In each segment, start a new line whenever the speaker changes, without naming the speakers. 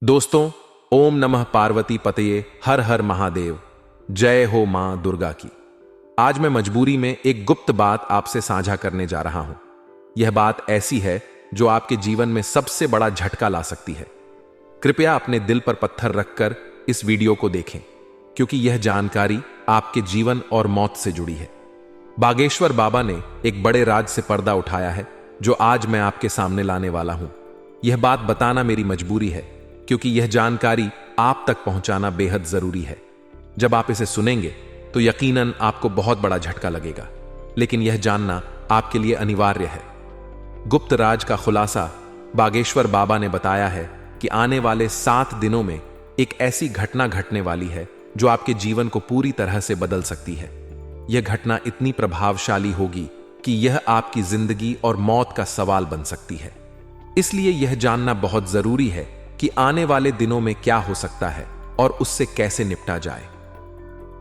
दोस्तों, ओम नमः पार्वती पतये, हर हर महादेव, जय हो मां दुर्गा की। आज मैं मजबूरी में एक गुप्त बात आपसे साझा करने जा रहा हूं। यह बात ऐसी है जो आपके जीवन में सबसे बड़ा झटका ला सकती है। कृपया अपने दिल पर पत्थर रखकर इस वीडियो को देखें, क्योंकि यह जानकारी आपके जीवन और मौत से जुड़ी है। बागेश्वर बाबा ने एक बड़े राज से पर्दा उठाया है, जो आज मैं आपके सामने लाने वाला हूं। यह बात बताना मेरी मजबूरी है, क्योंकि यह जानकारी आप तक पहुंचाना बेहद जरूरी है। जब आप इसे सुनेंगे तो यकीनन आपको बहुत बड़ा झटका लगेगा, लेकिन यह जानना आपके लिए अनिवार्य है। गुप्त राज का खुलासा बागेश्वर बाबा ने बताया है कि आने वाले 7 दिनों में एक ऐसी घटना घटने वाली है जो आपके जीवन को पूरी तरह से बदल सकती है। यह घटना इतनी प्रभावशाली होगी कि यह आपकी जिंदगी और मौत का सवाल बन सकती है। इसलिए यह जानना बहुत जरूरी है कि आने वाले दिनों में क्या हो सकता है और उससे कैसे निपटा जाए।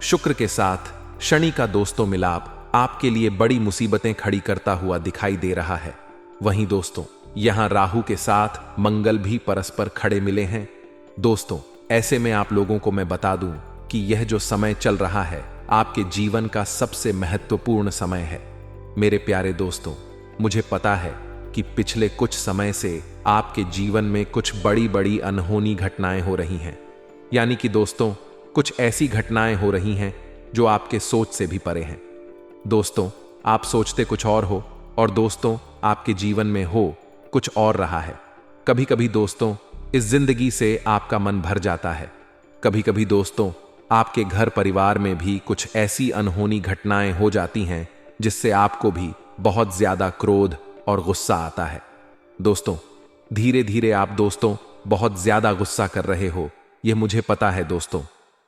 शुक्र के साथ शनि का दोस्तों मिलाप आपके लिए बड़ी मुसीबतें खड़ी करता हुआ दिखाई दे रहा है। वहीं दोस्तों, यहां राहु के साथ मंगल भी परस्पर खड़े मिले हैं। दोस्तों, ऐसे में आप लोगों को मैं बता दूं कि यह जो समय चल रहा है आपके जीवन का सबसे महत्वपूर्ण समय है। मेरे प्यारे दोस्तों, मुझे पता है कि पिछले कुछ समय से आपके जीवन में कुछ बड़ी बड़ी अनहोनी घटनाएं हो रही हैं। यानी कि दोस्तों, कुछ ऐसी घटनाएं हो रही हैं जो आपके सोच से भी परे हैं। दोस्तों, आप सोचते कुछ और हो और दोस्तों, आपके जीवन में हो कुछ और रहा है। कभी कभी दोस्तों, इस जिंदगी से आपका मन भर जाता है। कभी कभी दोस्तों, आपके घर परिवार में भी कुछ ऐसी अनहोनी घटनाएं हो जाती हैं जिससे आपको भी बहुत ज्यादा क्रोध और गुस्सा आता है। दोस्तों, धीरे धीरे आप दोस्तों बहुत ज्यादा गुस्सा कर रहे हो, यह मुझे पता है। दोस्तों,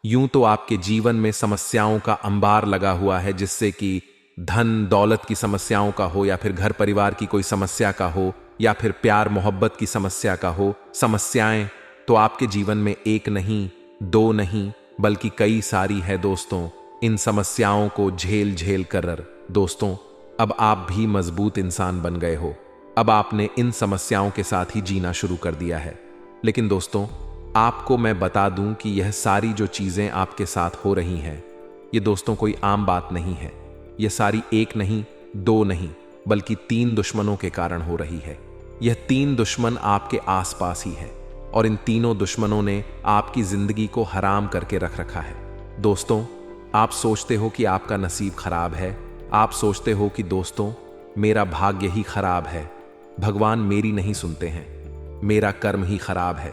यूं तो आपके जीवन में समस्याओं का अंबार लगा हुआ है, जिससे कि धन दौलत की समस्याओं का हो, या फिर घर परिवार की कोई समस्या का हो, या फिर प्यार मोहब्बत की समस्या का हो। समस्याएं तो आपके जीवन में एक नहीं, दो नहीं, बल्कि कई सारी है। दोस्तों, इन समस्याओं को झेल झेल कर दोस्तों अब आप भी मजबूत इंसान बन गए हो। अब आपने इन समस्याओं के साथ ही जीना शुरू कर दिया है। लेकिन दोस्तों, आपको मैं बता दूं कि यह सारी जो चीजें आपके साथ हो रही हैं, ये दोस्तों कोई आम बात नहीं है। यह सारी एक नहीं, दो नहीं, बल्कि 3 दुश्मनों के कारण हो रही है। यह 3 दुश्मन आपके आसपास ही है, और इन तीनों दुश्मनों ने आपकी जिंदगी को हराम करके रख रखा है। दोस्तों, आप सोचते हो कि आपका नसीब खराब है। आप सोचते हो कि दोस्तों, मेरा भाग्य ही खराब है, भगवान मेरी नहीं सुनते हैं, मेरा कर्म ही खराब है।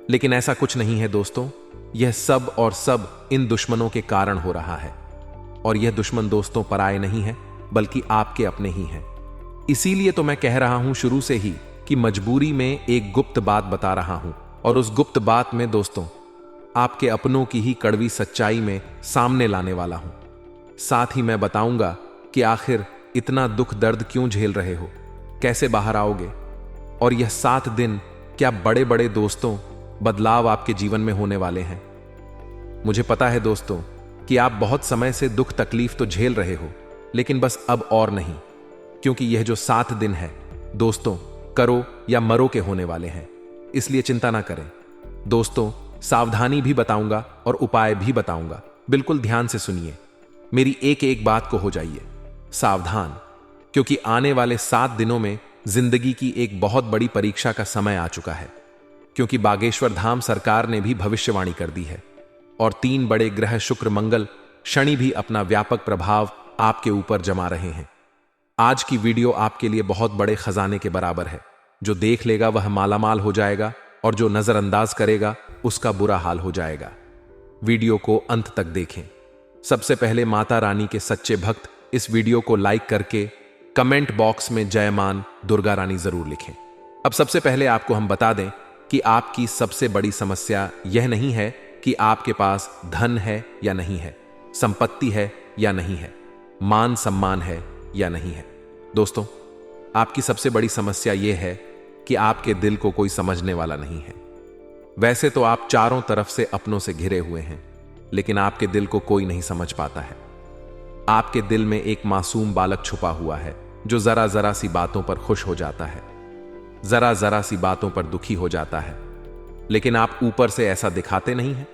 लेकिन ऐसा कुछ नहीं है दोस्तों। यह सब और सब इन दुश्मनों के कारण हो रहा है, और यह दुश्मन दोस्तों पराये नहीं है, बल्कि आपके अपने ही हैं। इसीलिए तो मैं कह रहा हूं शुरू से ही कि मजबूरी में एक गुप्त बात बता रहा हूं, और उस गुप्त बात में दोस्तों आपके अपनों की ही कड़वी सच्चाई में सामने लाने वाला हूं। साथ ही मैं बताऊंगा कि आखिर इतना दुख दर्द क्यों झेल रहे हो, कैसे बाहर आओगे, और यह 7 दिन क्या बड़े बड़े दोस्तों बदलाव आपके जीवन में होने वाले हैं। मुझे पता है दोस्तों कि आप बहुत समय से दुख तकलीफ तो झेल रहे हो, लेकिन बस अब और नहीं, क्योंकि यह जो 7 दिन है दोस्तों करो या मरो के होने वाले हैं। इसलिए चिंता ना करें दोस्तों। सावधानी भी बताऊंगा और उपाय भी बताऊंगा। बिल्कुल ध्यान से सुनिए, मेरी एक एक बात को हो जाइए सावधान, क्योंकि आने वाले 7 दिनों में जिंदगी की एक बहुत बड़ी परीक्षा का समय आ चुका है। क्योंकि बागेश्वर धाम सरकार ने भी भविष्यवाणी कर दी है, और 3 बड़े ग्रह शुक्र मंगल शनि भी अपना व्यापक प्रभाव आपके ऊपर जमा रहे हैं। आज की वीडियो आपके लिए बहुत बड़े खजाने के बराबर है। जो देख लेगा वह मालामाल हो जाएगा, और जो नजरअंदाज करेगा उसका बुरा हाल हो जाएगा। वीडियो को अंत तक देखें। सबसे पहले माता रानी के सच्चे भक्त इस वीडियो को लाइक करके कमेंट बॉक्स में जय मान दुर्गा रानी जरूर लिखें। अब सबसे पहले आपको हम बता दें कि आपकी सबसे बड़ी समस्या यह नहीं है कि आपके पास धन है या नहीं है, संपत्ति है या नहीं है, मान सम्मान है या नहीं है। दोस्तों, आपकी सबसे बड़ी समस्या यह है कि आपके दिल को कोई समझने वाला नहीं है। वैसे तो आप चारों तरफ से अपनों से घिरे हुए हैं, लेकिन आपके दिल को कोई नहीं समझ पाता है। आपके दिल में एक मासूम बालक छुपा हुआ है, जो जरा जरा सी बातों पर खुश हो जाता है, जरा जरा सी बातों पर दुखी हो जाता है, लेकिन आप ऊपर से ऐसा दिखाते नहीं हैं।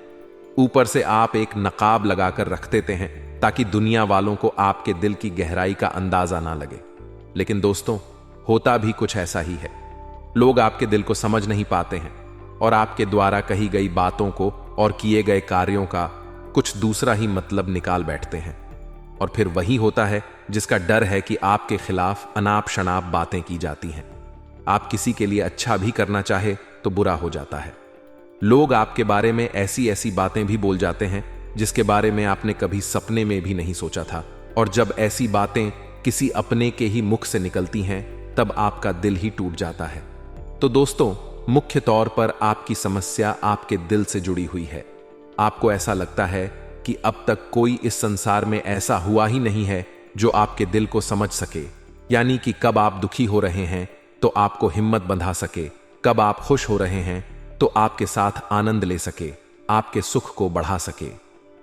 ऊपर से आप एक नकाब लगाकर रख देते हैं ताकि दुनिया वालों को आपके दिल की गहराई का अंदाजा ना लगे। लेकिन दोस्तों, होता भी कुछ ऐसा ही है। लोग आपके दिल को समझ नहीं पाते हैं और आपके द्वारा कही गई बातों को और किए गए कार्यों का कुछ दूसरा ही मतलब निकाल बैठते हैं। और फिर वही होता है जिसका डर है कि आपके खिलाफ अनाप शनाप बातें की जाती हैं। आप किसी के लिए अच्छा भी करना चाहे तो बुरा हो जाता है। लोग आपके बारे में ऐसी ऐसी बातें भी बोल जाते हैं जिसके बारे में आपने कभी सपने में भी नहीं सोचा था। और जब ऐसी बातें किसी अपने के ही मुख से निकलती हैं तब आपका दिल ही टूट जाता है। तो दोस्तों, मुख्य तौर पर आपकी समस्या आपके दिल से जुड़ी हुई है। आपको ऐसा लगता है कि अब तक कोई इस संसार में ऐसा हुआ ही नहीं है जो आपके दिल को समझ सके। यानी कि कब आप दुखी हो रहे हैं तो आपको हिम्मत बंधा सके, कब आप खुश हो रहे हैं तो आपके साथ आनंद ले सके, आपके सुख को बढ़ा सके।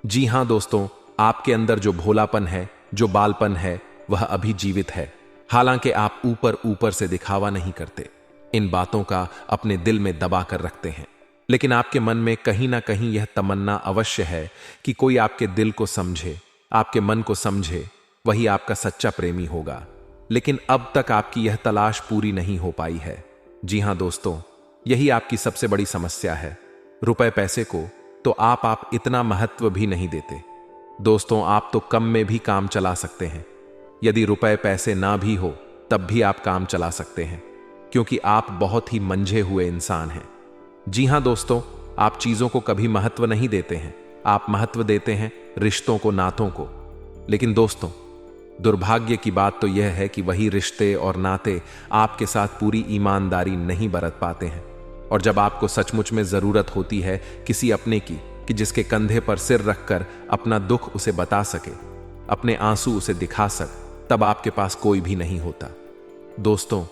जी हां दोस्तों, आपके अंदर जो भोलापन है, जो बालपन है, वह अभी जीवित है। हालांकि आप ऊपर ऊपर से दिखावा नहीं करते, इन बातों का अपने दिल में दबा कर रखते हैं। लेकिन आपके मन में कहीं ना कहीं यह तमन्ना अवश्य है कि कोई आपके दिल को समझे, आपके मन को समझे, वही आपका सच्चा प्रेमी होगा। लेकिन अब तक आपकी यह तलाश पूरी नहीं हो पाई है। जी हां दोस्तों, यही आपकी सबसे बड़ी समस्या है। रुपए पैसे को तो आप इतना महत्व भी नहीं देते। दोस्तों, आप तो कम में भी काम चला सकते हैं। यदि रुपए पैसे ना भी हो तब भी आप काम चला सकते हैं, क्योंकि आप बहुत ही मंझे हुए इंसान हैं। जी हां दोस्तों, आप चीजों को कभी महत्व नहीं देते हैं, आप महत्व देते हैं रिश्तों को, नातों को। लेकिन दोस्तों, दुर्भाग्य की बात तो यह है कि वही रिश्ते और नाते आपके साथ पूरी ईमानदारी नहीं बरत पाते हैं। और जब आपको सचमुच में जरूरत होती है किसी अपने की, कि जिसके कंधे पर सिर रखकर अपना दुख उसे बता सके, अपने आंसू उसे दिखा सक, तब आपके पास कोई भी नहीं होता। दोस्तों,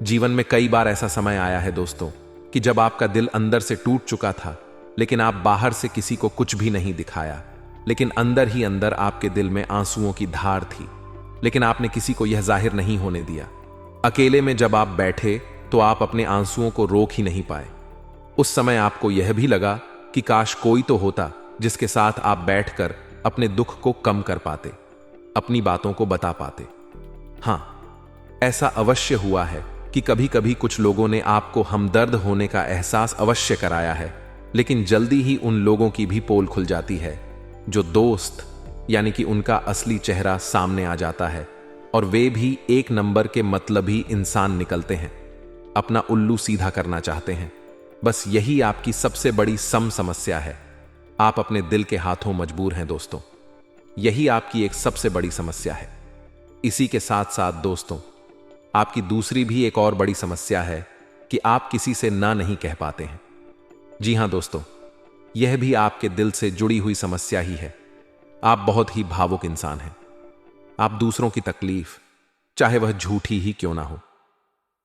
जीवन में कई बार ऐसा समय आया है दोस्तों कि जब आपका दिल अंदर से टूट चुका था, लेकिन आप बाहर से किसी को कुछ भी नहीं दिखाया, लेकिन अंदर ही अंदर आपके दिल में आंसुओं की धार थी, लेकिन आपने किसी को यह जाहिर नहीं होने दिया। अकेले में जब आप बैठे तो आप अपने आंसुओं को रोक ही नहीं पाए। उस समय आपको यह भी लगा कि काश कोई तो होता जिसके साथ आप बैठकर अपने दुख को कम कर पाते, अपनी बातों को बता पाते। हां, ऐसा अवश्य हुआ है कि कभी कभी कुछ लोगों ने आपको हमदर्द होने का एहसास अवश्य कराया है, लेकिन जल्दी ही उन लोगों की भी पोल खुल जाती है जो दोस्त, यानी कि उनका असली चेहरा सामने आ जाता है, और वे भी एक नंबर के मतलबी इंसान निकलते हैं, अपना उल्लू सीधा करना चाहते हैं। बस यही आपकी सबसे बड़ी समस्या है। आप अपने दिल के हाथों मजबूर हैं दोस्तों, यही आपकी एक सबसे बड़ी समस्या है। इसी के साथ साथ दोस्तों, आपकी दूसरी भी एक और बड़ी समस्या है कि आप किसी से ना नहीं कह पाते हैं। जी हां दोस्तों, यह भी आपके दिल से जुड़ी हुई समस्या ही है। आप बहुत ही भावुक इंसान हैं। आप दूसरों की तकलीफ, चाहे वह झूठी ही क्यों ना हो,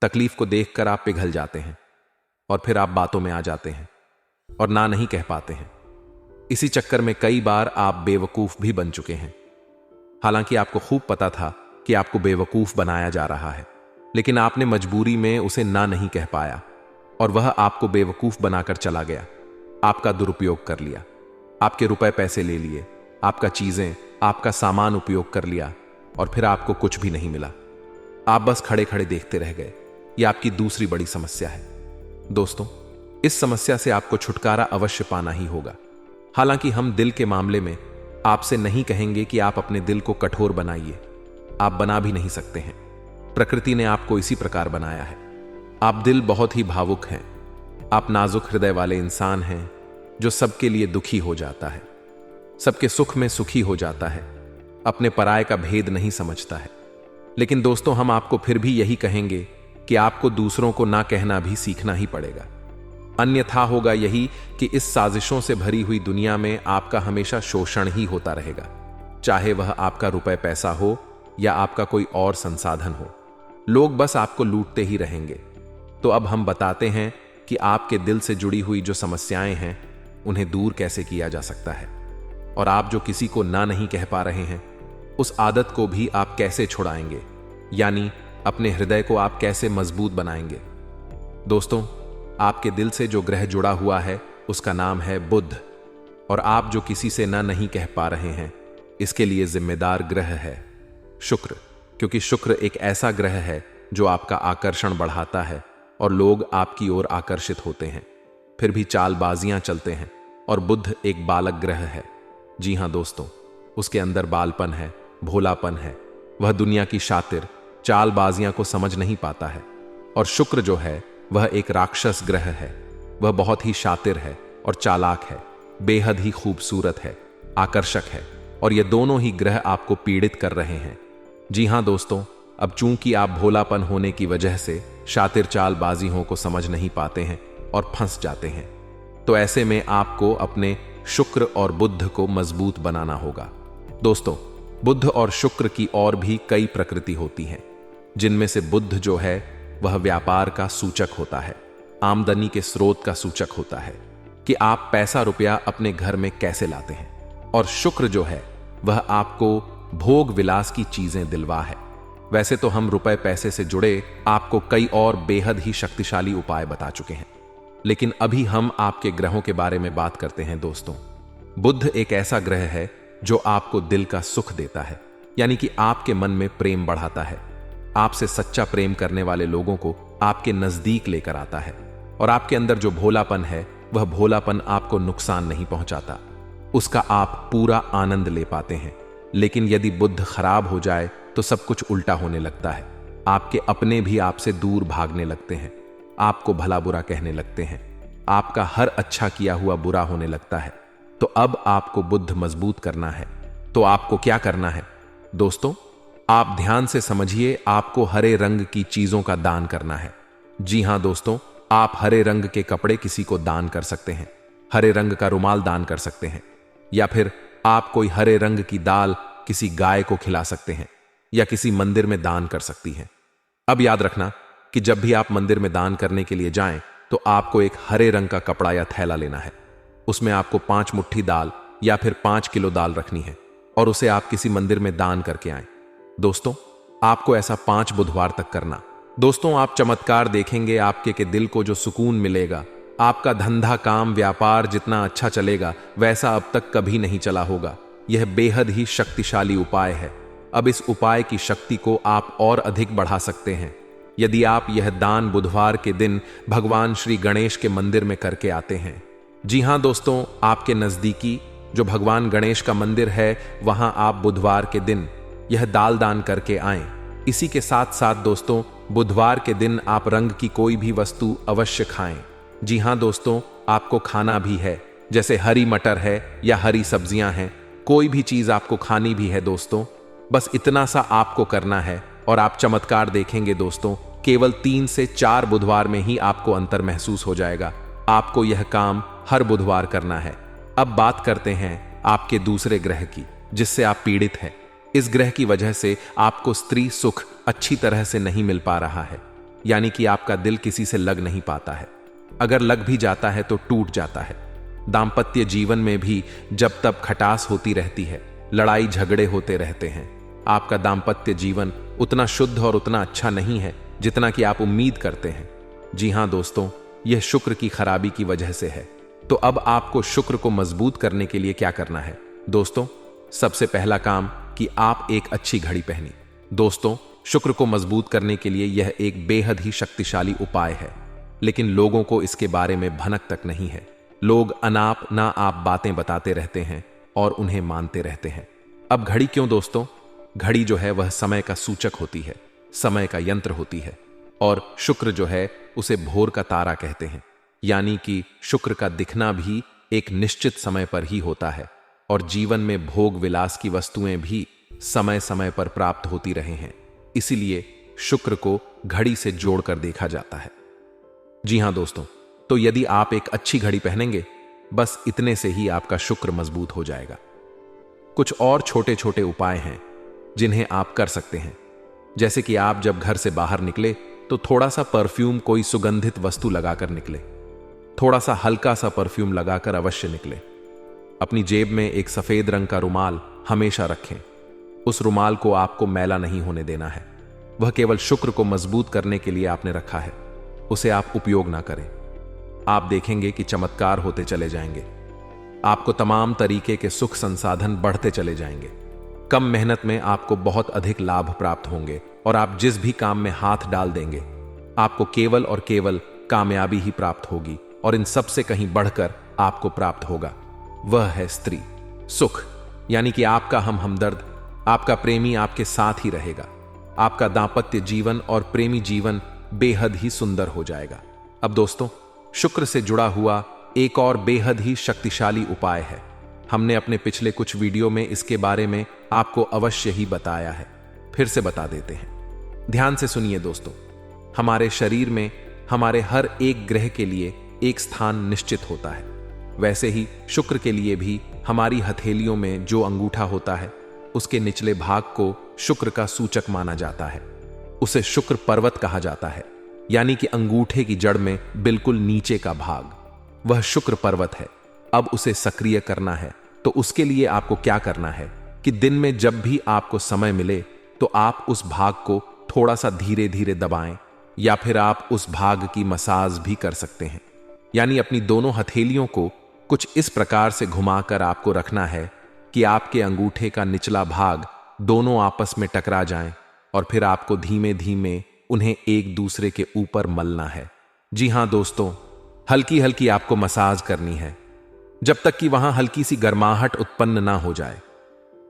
तकलीफ को देखकर आप पिघल जाते हैं और फिर आप बातों में आ जाते हैं और ना नहीं कह पाते हैं। इसी चक्कर में कई बार आप बेवकूफ भी बन चुके हैं। हालांकि आपको खूब पता था कि आपको बेवकूफ बनाया जा रहा है, लेकिन आपने मजबूरी में उसे ना नहीं कह पाया और वह आपको बेवकूफ बनाकर चला गया। आपका दुरुपयोग कर लिया, आपके रुपए पैसे ले लिए, आपका चीजें, आपका सामान उपयोग कर लिया और फिर आपको कुछ भी नहीं मिला। आप बस खड़े खड़े देखते रह गए। यह आपकी दूसरी बड़ी समस्या है। दोस्तों, इस समस्या से आपको छुटकारा अवश्य पाना ही होगा। हालांकि हम दिल के मामले में आपसे नहीं कहेंगे कि आप अपने दिल को कठोर बनाइए, आप बना भी नहीं सकते हैं। प्रकृति ने आपको इसी प्रकार बनाया है। आप दिल बहुत ही भावुक हैं, आप नाजुक हृदय वाले इंसान हैं जो सबके लिए दुखी हो जाता है, सबके सुख में सुखी हो जाता है, अपने पराये का भेद नहीं समझता है। लेकिन दोस्तों, हम आपको फिर भी यही कहेंगे कि आपको दूसरों को ना कहना भी सीखना ही पड़ेगा। अन्यथा होगा यही कि इस साजिशों से भरी हुई दुनिया में आपका हमेशा शोषण ही होता रहेगा, चाहे वह आपका रुपए पैसा हो या आपका कोई और संसाधन हो। लोग बस आपको लूटते ही रहेंगे। तो अब हम बताते हैं कि आपके दिल से जुड़ी हुई जो समस्याएं हैं उन्हें दूर कैसे किया जा सकता है, और आप जो किसी को ना नहीं कह पा रहे हैं उस आदत को भी आप कैसे छुड़ाएंगे, यानी अपने हृदय को आप कैसे मजबूत बनाएंगे। दोस्तों, आपके दिल से जो ग्रह जुड़ा हुआ है उसका नाम है बुध। और आप जो किसी से ना नहीं कह पा रहे हैं, इसके लिए जिम्मेदार ग्रह है शुक्र। क्योंकि शुक्र एक ऐसा ग्रह है जो आपका आकर्षण बढ़ाता है और लोग आपकी ओर आकर्षित होते हैं, फिर भी चालबाजियां चलते हैं। और बुध एक बालक ग्रह है। जी हां दोस्तों, उसके अंदर बालपन है, भोलापन है। वह दुनिया की शातिर चालबाजियां को समझ नहीं पाता है। और शुक्र जो है वह एक राक्षस ग्रह है। वह बहुत ही शातिर है और चालाक है, बेहद ही खूबसूरत है, आकर्षक है। और ये दोनों ही ग्रह आपको पीड़ित कर रहे हैं। जी हां दोस्तों, अब चूंकि आप भोलापन होने की वजह से शातिर चालबाजियों को समझ नहीं पाते हैं और फंस जाते हैं, तो ऐसे में आपको अपने शुक्र और बुध को मजबूत बनाना होगा। दोस्तों, बुध और शुक्र की और भी कई प्रकृति होती हैं, जिनमें से बुध जो है वह व्यापार का सूचक होता है, आमदनी के स्रोत का सूचक होता है कि आप पैसा रुपया अपने घर में कैसे लाते हैं। और शुक्र जो है वह आपको भोग विलास की चीजें दिलवा है। वैसे तो हम रुपए पैसे से जुड़े आपको कई और बेहद ही शक्तिशाली उपाय बता चुके हैं, लेकिन अभी हम आपके ग्रहों के बारे में बात करते हैं। दोस्तों, बुध एक ऐसा ग्रह है जो आपको दिल का सुख देता है, यानी कि आपके मन में प्रेम बढ़ाता है। आपसे सच्चा प्रेम करने वाले लोगों को आपके नजदीक लेकर आता है। और आपके अंदर जो भोलापन है वह भोलापन आपको नुकसान नहीं पहुंचाता, उसका आप पूरा आनंद ले पाते हैं। लेकिन यदि बुध खराब हो जाए तो सब कुछ उल्टा होने लगता है। आपके अपने भी आपसे दूर भागने लगते हैं, आपको भला बुरा कहने लगते हैं, आपका हर अच्छा किया हुआ बुरा होने लगता है। तो अब आपको बुध मजबूत करना है, तो आपको क्या करना है दोस्तों? आप ध्यान से समझिए, आपको हरे रंग की चीजों का दान करना है। जी हां दोस्तों, आप हरे रंग के कपड़े किसी को दान कर सकते हैं, हरे रंग का रुमाल दान कर सकते हैं, या फिर आप कोई हरे रंग की दाल किसी गाय को खिला सकते हैं, या किसी मंदिर में दान कर सकती हैं। अब याद रखना कि जब भी आप मंदिर में दान करने के लिए जाएं तो आपको एक हरे रंग का कपड़ा या थैला लेना है। उसमें आपको 5 मुट्ठी दाल या फिर 5 किलो दाल रखनी है और उसे आप किसी मंदिर में दान करके आएं। दोस्तों, आपको ऐसा 5 बुधवार तक करना। दोस्तों, आप चमत्कार देखेंगे, आपके के दिल को जो सुकून मिलेगा, आपका धंधा काम व्यापार जितना अच्छा चलेगा वैसा अब तक कभी नहीं चला होगा। यह बेहद ही शक्तिशाली उपाय है। अब इस उपाय की शक्ति को आप और अधिक बढ़ा सकते हैं यदि आप यह दान बुधवार के दिन भगवान श्री गणेश के मंदिर में करके आते हैं। जी हां दोस्तों, आपके नजदीकी जो भगवान गणेश का मंदिर है वहां आप बुधवार के दिन यह दाल दान करके आएं। इसी के साथ साथ दोस्तों, बुधवार के दिन आप रंग की कोई भी वस्तु अवश्य खाएं। जी हां दोस्तों, आपको खाना भी है, जैसे हरी मटर है या हरी सब्जियां हैं, कोई भी चीज आपको खानी भी है दोस्तों। बस इतना सा आपको करना है और आप चमत्कार देखेंगे दोस्तों। केवल 3 से 4 बुधवार में ही आपको अंतर महसूस हो जाएगा। आपको यह काम हर बुधवार करना है। अब बात करते हैं आपके दूसरे ग्रह की, जिससे आप पीड़ित हैं। इस ग्रह की वजह से आपको स्त्री सुख अच्छी तरह से नहीं मिल पा रहा है, यानी कि आपका दिल किसी से लग नहीं पाता है। अगर लग भी जाता है तो टूट जाता है। दाम्पत्य जीवन में भी जब तब खटास होती रहती है, लड़ाई झगड़े होते रहते हैं। आपका दाम्पत्य जीवन उतना शुद्ध और उतना अच्छा नहीं है जितना कि आप उम्मीद करते हैं। जी हां दोस्तों, यह शुक्र की खराबी की वजह से है। तो अब आपको शुक्र को मजबूत करने के लिए क्या करना है दोस्तों? सबसे पहला काम कि आप एक अच्छी घड़ी पहनी। दोस्तों, शुक्र को मजबूत करने के लिए यह एक बेहद ही शक्तिशाली उपाय है, लेकिन लोगों को इसके बारे में भनक तक नहीं है। लोग अनाप ना आप बातें बताते रहते हैं और उन्हें मानते रहते हैं। अब घड़ी क्यों दोस्तों? घड़ी जो है वह समय का सूचक होती है, समय का यंत्र होती है। और शुक्र जो है उसे भोर का तारा कहते हैं, यानी कि शुक्र का दिखना भी एक निश्चित समय पर ही होता है। और जीवन में भोग विलास की वस्तुएं भी समय समय पर प्राप्त होती रहे हैं, इसीलिए शुक्र को घड़ी से जोड़कर देखा जाता है। जी हां दोस्तों, तो यदि आप एक अच्छी घड़ी पहनेंगे, बस इतने से ही आपका शुक्र मजबूत हो जाएगा। कुछ और छोटे छोटे उपाय हैं जिन्हें आप कर सकते हैं, जैसे कि आप जब घर से बाहर निकले तो थोड़ा सा परफ्यूम, कोई सुगंधित वस्तु लगाकर निकले। थोड़ा सा हल्का सा परफ्यूम लगाकर अवश्य निकले। अपनी जेब में एक सफेद रंग का रुमाल हमेशा रखें। उस रुमाल को आपको मैला नहीं होने देना है। वह केवल शुक्र को मजबूत करने के लिए आपने रखा है, उसे आप उपयोग ना करें। आप देखेंगे कि चमत्कार होते चले जाएंगे। आपको तमाम तरीके के सुख संसाधन बढ़ते चले जाएंगे। कम मेहनत में आपको बहुत अधिक लाभ प्राप्त होंगे और आप जिस भी काम में हाथ डाल देंगे आपको केवल और केवल कामयाबी ही प्राप्त होगी। और इन सब से कहीं बढ़कर आपको प्राप्त होगा, वह है स्त्री सुख, यानी कि आपका हमदर्द, आपका प्रेमी आपके साथ ही रहेगा। आपका दांपत्य जीवन और प्रेमी जीवन बेहद ही सुंदर हो जाएगा। अब दोस्तों, शुक्र से जुड़ा हुआ एक और बेहद ही शक्तिशाली उपाय है। हमने अपने पिछले कुछ वीडियो में इसके बारे में आपको अवश्य ही बताया है, फिर से बता देते हैं। ध्यान से सुनिए दोस्तों। हमारे शरीर में हमारे हर एक ग्रह के लिए एक स्थान निश्चित होता है। वैसे ही शुक्र के लिए भी हमारी हथेलियों में जो अंगूठा होता है उसके निचले भाग को शुक्र का सूचक माना जाता है। उसे शुक्र पर्वत कहा जाता है, यानी कि अंगूठे की जड़ में बिल्कुल नीचे का भाग, वह शुक्र पर्वत है। अब उसे सक्रिय करना है तो उसके लिए आपको क्या करना है कि दिन में जब भी आपको समय मिले तो आप उस भाग को थोड़ा सा धीरे धीरे दबाएं, या फिर आप उस भाग की मसाज भी कर सकते हैं। यानी अपनी दोनों हथेलियों को कुछ इस प्रकार से घुमाकर आपको रखना है कि आपके अंगूठे का निचला भाग दोनों आपस में टकरा जाएं और फिर आपको धीमे धीमे उन्हें एक दूसरे के ऊपर मलना है। जी हां दोस्तों, हल्की हल्की आपको मसाज करनी है जब तक कि वहां हल्की सी गर्माहट उत्पन्न ना हो जाए।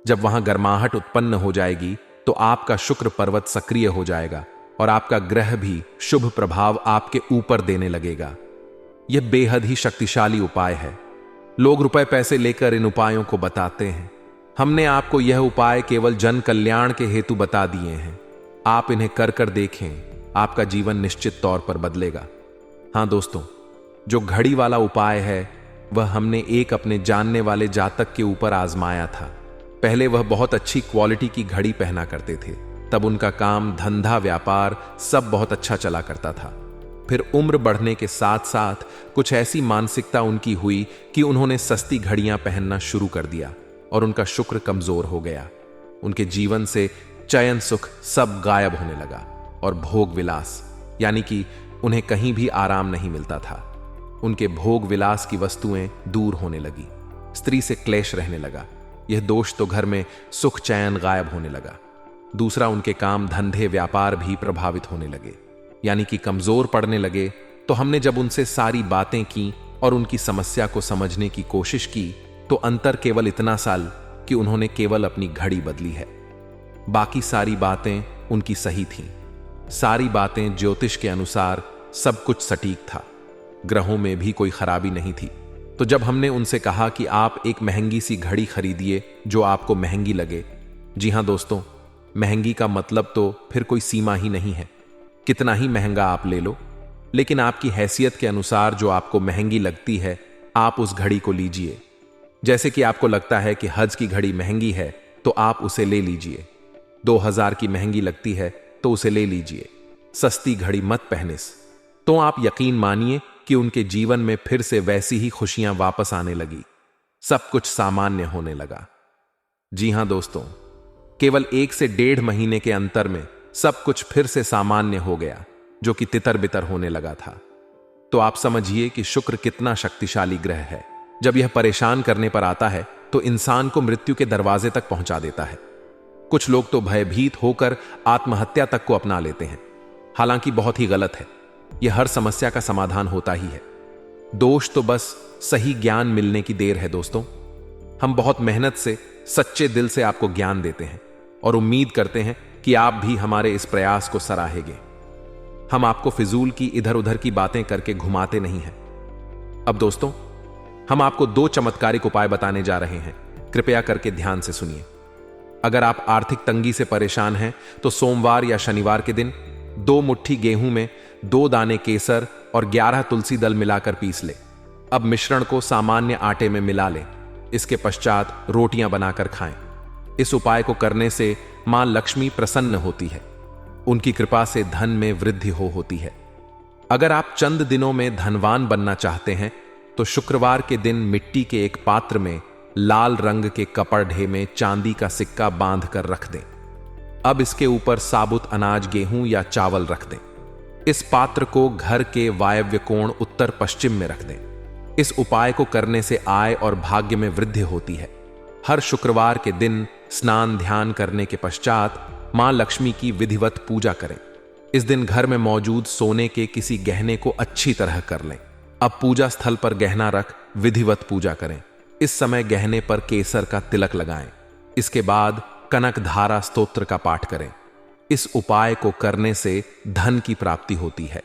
जब वहां गर्माहट उत्पन्न हो जाएगी तो आपका शुक्र पर्वत सक्रिय हो जाएगा और आपका ग्रह भी शुभ प्रभाव आपके ऊपर देने लगेगा। यह बेहद ही शक्तिशाली उपाय है। लोग रुपए पैसे लेकर इन उपायों को बताते हैं। हमने आपको यह उपाय केवल जन कल्याण के हेतु बता दिए हैं। आप इन्हें कर कर देखें, आपका जीवन निश्चित तौर पर बदलेगा। हां दोस्तों, जो घड़ी वाला उपाय है वह हमने एक अपने जानने वाले जातक के ऊपर आजमाया था। पहले वह बहुत अच्छी क्वालिटी की घड़ी पहना करते थे, तब उनका काम धंधा व्यापार सब बहुत अच्छा चला करता था। फिर उम्र बढ़ने के साथ साथ कुछ ऐसी मानसिकता उनकी हुई कि उन्होंने सस्ती घड़ियां पहनना शुरू कर दिया और उनका शुक्र कमजोर हो गया। उनके जीवन से चयन सुख सब गायब होने लगा और भोग विलास, यानी कि उन्हें कहीं भी आराम नहीं मिलता था। उनके भोग विलास की वस्तुएं दूर होने लगी, स्त्री से क्लेश रहने लगा। यह दोष तो घर में सुख चैन गायब होने लगा। दूसरा, उनके काम धंधे व्यापार भी प्रभावित होने लगे, यानी कि कमजोर पड़ने लगे। तो हमने जब उनसे सारी बातें की और उनकी समस्या को समझने की कोशिश की तो अंतर केवल इतना साल कि उन्होंने केवल अपनी घड़ी बदली है। बाकी सारी बातें उनकी सही थीं। सारी बातें ज्योतिष के अनुसार सब कुछ सटीक था, ग्रहों में भी कोई खराबी नहीं थी। तो जब हमने उनसे कहा कि आप एक महंगी सी घड़ी खरीदिए जो आपको महंगी लगे। जी हां दोस्तों, महंगी का मतलब तो फिर कोई सीमा ही नहीं है, कितना ही महंगा आप ले लो, लेकिन आपकी हैसियत के अनुसार जो आपको महंगी लगती है आप उस घड़ी को लीजिए। जैसे कि आपको लगता है कि हज की घड़ी महंगी है तो आप उसे ले लीजिए। 2000 की महंगी लगती है तो उसे ले लीजिए। सस्ती घड़ी मत पहने। तो आप यकीन मानिए कि उनके जीवन में फिर से वैसी ही खुशियां वापस आने लगी, सब कुछ सामान्य होने लगा। जी हां दोस्तों, केवल 1 से 1.5 महीने के अंतर में सब कुछ फिर से सामान्य हो गया, जो कि तितर बितर होने लगा था। तो आप समझिए कि शुक्र कितना शक्तिशाली ग्रह है। जब यह परेशान करने पर आता है तो इंसान को मृत्यु के दरवाजे तक पहुंचा देता है। कुछ लोग तो भयभीत होकर आत्महत्या तक को अपना लेते हैं, हालांकि बहुत ही गलत है। यह हर समस्या का समाधान होता ही है। दोष तो बस सही ज्ञान मिलने की देर है दोस्तों। हम बहुत मेहनत से सच्चे दिल से आपको ज्ञान देते हैं और उम्मीद करते हैं कि आप भी हमारे इस प्रयास को सराहेंगे। हम आपको फिजूल की इधर उधर की बातें करके घुमाते नहीं हैं। अब दोस्तों, हम आपको 2 चमत्कारिक उपाय बताने जा रहे हैं, कृपया करके ध्यान से सुनिए। अगर आप आर्थिक तंगी से परेशान हैं तो सोमवार या शनिवार के दिन 2 मुट्ठी गेहूं में 2 दाने केसर और 11 तुलसी दल मिलाकर पीस ले। अब मिश्रण को सामान्य आटे में मिला लें। इसके पश्चात रोटियां बनाकर खाएं। इस उपाय को करने से मां लक्ष्मी प्रसन्न होती है, उनकी कृपा से धन में वृद्धि होती है। अगर आप चंद दिनों में धनवान बनना चाहते हैं तो शुक्रवार के दिन मिट्टी के एक पात्र में लाल रंग के कपड़े में चांदी का सिक्का बांध कर रख दें। अब इसके ऊपर साबुत अनाज गेहूं या चावल रख दें। इस पात्र को घर के वायव्य कोण उत्तर पश्चिम में रख दें। इस उपाय को करने से आय और भाग्य में वृद्धि होती है। हर शुक्रवार के दिन स्नान ध्यान करने के पश्चात मां लक्ष्मी की विधिवत पूजा करें। इस दिन घर में मौजूद सोने के किसी गहने को अच्छी तरह कर लें। अब पूजा स्थल पर गहना रख विधिवत पूजा करें। इस समय गहने पर केसर का तिलक लगाएं। इसके बाद कनक धारा स्तोत्र का पाठ करें। इस उपाय को करने से धन की प्राप्ति होती है।